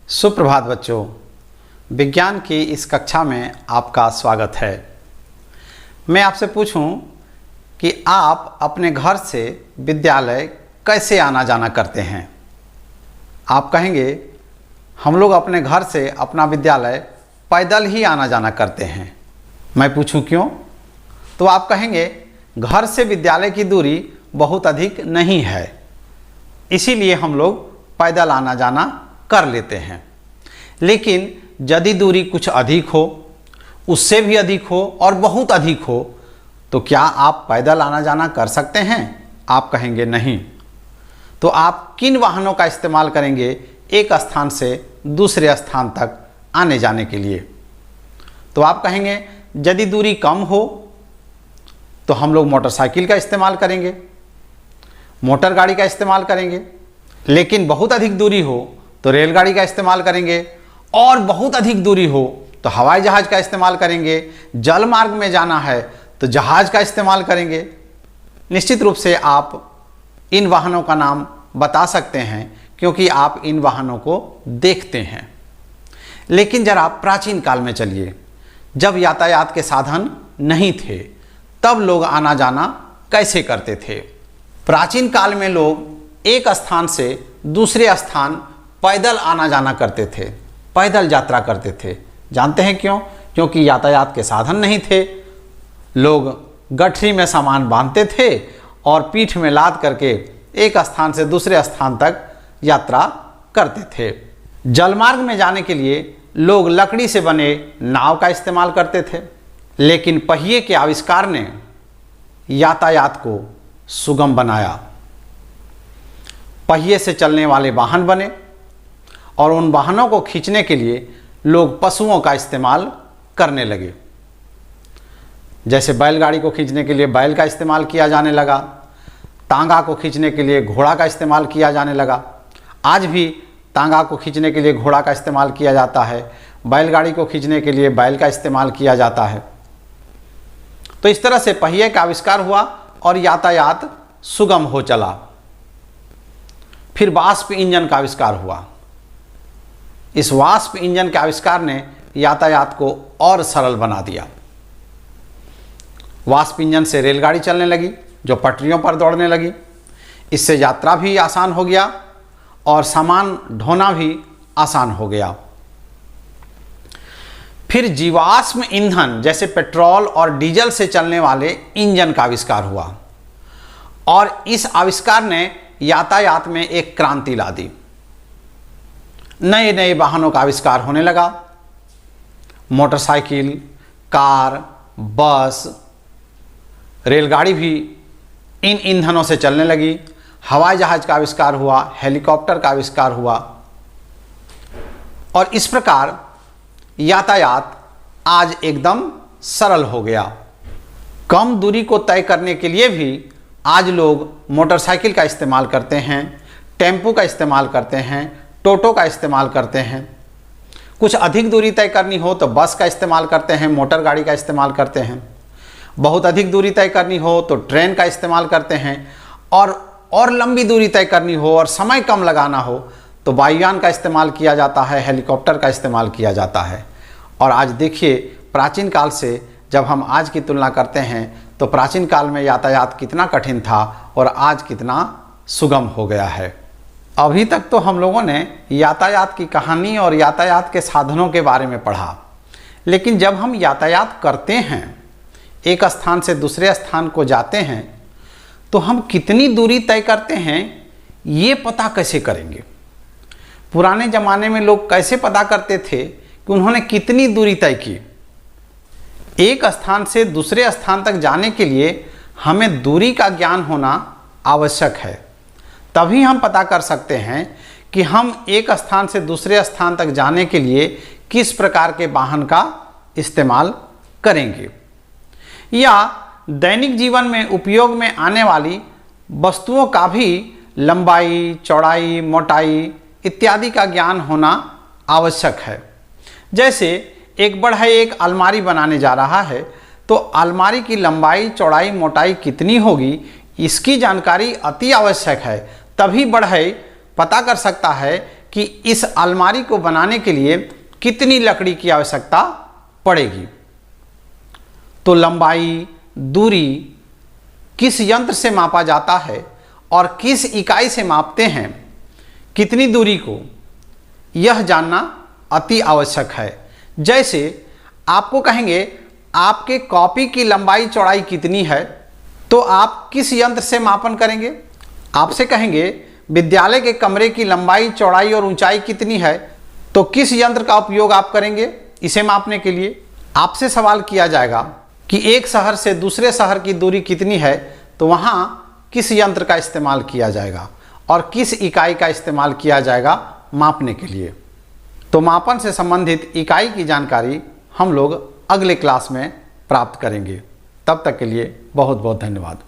सुप्रभात बच्चों, विज्ञान की इस कक्षा में आपका स्वागत है। मैं आपसे पूछूं कि आप अपने घर से विद्यालय कैसे आना जाना करते हैं। आप कहेंगे हम लोग अपने घर से अपना विद्यालय पैदल ही आना जाना करते हैं। मैं पूछूं क्यों? तो आप कहेंगे घर से विद्यालय की दूरी बहुत अधिक नहीं है, इसीलिए हम लोग पैदल आना जाना कर लेते हैं। लेकिन यदि दूरी कुछ अधिक हो, उससे भी अधिक हो और बहुत अधिक हो, तो क्या आप पैदल आना जाना कर सकते हैं? आप कहेंगे नहीं। तो आप किन वाहनों का इस्तेमाल करेंगे एक स्थान से दूसरे स्थान तक आने जाने के लिए? तो आप कहेंगे यदि दूरी कम हो तो हम लोग मोटरसाइकिल का इस्तेमाल करेंगे, मोटर गाड़ी का इस्तेमाल करेंगे। लेकिन बहुत अधिक दूरी हो तो रेलगाड़ी का इस्तेमाल करेंगे, और बहुत अधिक दूरी हो तो हवाई जहाज़ का इस्तेमाल करेंगे। जल मार्ग में जाना है तो जहाज़ का इस्तेमाल करेंगे। निश्चित रूप से आप इन वाहनों का नाम बता सकते हैं क्योंकि आप इन वाहनों को देखते हैं। लेकिन जरा प्राचीन काल में चलिए, जब यातायात के साधन नहीं थे तब लोग आना जाना कैसे करते थे। प्राचीन काल में लोग एक स्थान से दूसरे स्थान पैदल आना जाना करते थे, पैदल यात्रा करते थे। जानते हैं क्यों? क्योंकि यातायात के साधन नहीं थे। लोग गठरी में सामान बांधते थे और पीठ में लाद करके एक स्थान से दूसरे स्थान तक यात्रा करते थे। जलमार्ग में जाने के लिए लोग लकड़ी से बने नाव का इस्तेमाल करते थे। लेकिन पहिए के आविष्कार ने यातायात को सुगम बनाया। पहिए से चलने वाले वाहन बने और उन वाहनों को खींचने के लिए लोग पशुओं का इस्तेमाल करने लगे। जैसे बैलगाड़ी को खींचने के लिए बैल का इस्तेमाल किया जाने लगा, तांगा को खींचने के लिए घोड़ा का इस्तेमाल किया जाने लगा। आज भी तांगा को खींचने के लिए घोड़ा का इस्तेमाल किया जाता है, बैलगाड़ी को खींचने के लिए बैल का इस्तेमाल किया जाता है। तो इस तरह से पहिए का आविष्कार हुआ और यातायात सुगम हो चला। फिर वाष्प इंजन का आविष्कार हुआ। इस वाष्प इंजन के आविष्कार ने यातायात को और सरल बना दिया। वाष्प इंजन से रेलगाड़ी चलने लगी जो पटरियों पर दौड़ने लगी। इससे यात्रा भी आसान हो गया और सामान ढोना भी आसान हो गया। फिर जीवाश्म ईंधन जैसे पेट्रोल और डीजल से चलने वाले इंजन का आविष्कार हुआ और इस आविष्कार ने यातायात में एक क्रांति ला दी। नए नए वाहनों का आविष्कार होने लगा। मोटरसाइकिल, कार, बस, रेलगाड़ी भी इन ईंधनों से चलने लगी। हवाई जहाज का आविष्कार हुआ, हेलीकॉप्टर का आविष्कार हुआ और इस प्रकार यातायात आज एकदम सरल हो गया। कम दूरी को तय करने के लिए भी आज लोग मोटरसाइकिल का इस्तेमाल करते हैं, टेम्पो का इस्तेमाल करते हैं, टोटो का इस्तेमाल करते हैं। कुछ अधिक दूरी तय करनी हो तो बस का इस्तेमाल करते हैं, मोटर गाड़ी का इस्तेमाल करते हैं। बहुत अधिक दूरी तय करनी हो तो ट्रेन का इस्तेमाल करते हैं और लंबी दूरी तय करनी हो और समय कम लगाना हो तो वायुयान का इस्तेमाल किया जाता है, हेलीकॉप्टर का इस्तेमाल किया जाता है। और आज देखिए, प्राचीन काल से जब हम आज की तुलना करते हैं तो प्राचीन काल में यातायात कितना कठिन था और आज कितना सुगम हो गया है। अभी तक तो हम लोगों ने यातायात की कहानी और यातायात के साधनों के बारे में पढ़ा, लेकिन जब हम यातायात करते हैं, एक स्थान से दूसरे स्थान को जाते हैं, तो हम कितनी दूरी तय करते हैं ये पता कैसे करेंगे? पुराने ज़माने में लोग कैसे पता करते थे कि उन्होंने कितनी दूरी तय की? एक स्थान से दूसरे स्थान तक जाने के लिए हमें दूरी का ज्ञान होना आवश्यक है। तभी हम पता कर सकते हैं कि हम एक स्थान से दूसरे स्थान तक जाने के लिए किस प्रकार के वाहन का इस्तेमाल करेंगे, या दैनिक जीवन में उपयोग में आने वाली वस्तुओं का भी लंबाई, चौड़ाई, मोटाई इत्यादि का ज्ञान होना आवश्यक है। जैसे एक बढ़ई एक अलमारी बनाने जा रहा है तो अलमारी की लंबाई, चौड़ाई, मोटाई कितनी होगी इसकी जानकारी अति आवश्यक है। तभी बढ़ई पता कर सकता है कि इस अलमारी को बनाने के लिए कितनी लकड़ी की आवश्यकता पड़ेगी। तो लंबाई, दूरी किस यंत्र से मापा जाता है और किस इकाई से मापते हैं, कितनी दूरी को, यह जानना अति आवश्यक है। जैसे आपको कहेंगे आपके कॉपी की लंबाई चौड़ाई कितनी है, तो आप किस यंत्र से मापन करेंगे। आपसे कहेंगे विद्यालय के कमरे की लंबाई, चौड़ाई और ऊंचाई कितनी है, तो किस यंत्र का उपयोग आप करेंगे इसे मापने के लिए। आपसे सवाल किया जाएगा कि एक शहर से दूसरे शहर की दूरी कितनी है, तो वहाँ किस यंत्र का इस्तेमाल किया जाएगा और किस इकाई का इस्तेमाल किया जाएगा मापने के लिए। तो मापन से संबंधित इकाई की जानकारी हम लोग अगले क्लास में प्राप्त करेंगे। तब तक के लिए बहुत बहुत धन्यवाद।